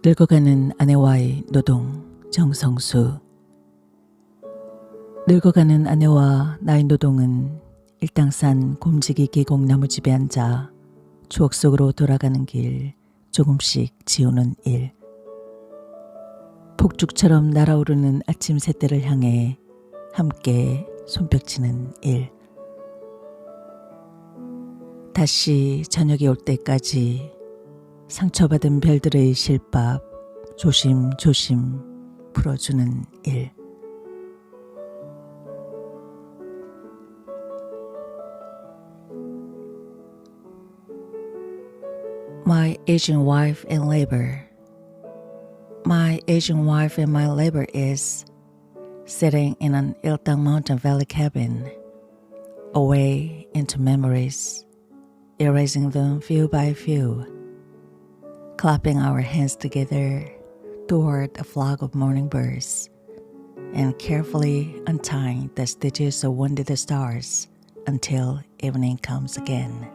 늙어가는 아내와의 노동 정성수. 늙어가는 아내와 나의 노동은 일당산 곰지기 계곡 나무집에 앉아 추억 속으로 돌아가는 길 조금씩 지우는 일. 폭죽처럼 날아오르는 아침 새때를 향해 함께 손뼉치는 일. 다시 저녁이 올 때까지 상처받은 별들의 실밥 조심조심 풀어주는 일. My aging wife and labor. My aging wife and my labor is sitting in an Iltang Mountain Valley cabin, away into memories, erasing them few by few, clapping our hands together toward a flock of morning birds, and carefully untying the stitches of one of the stars until evening comes again.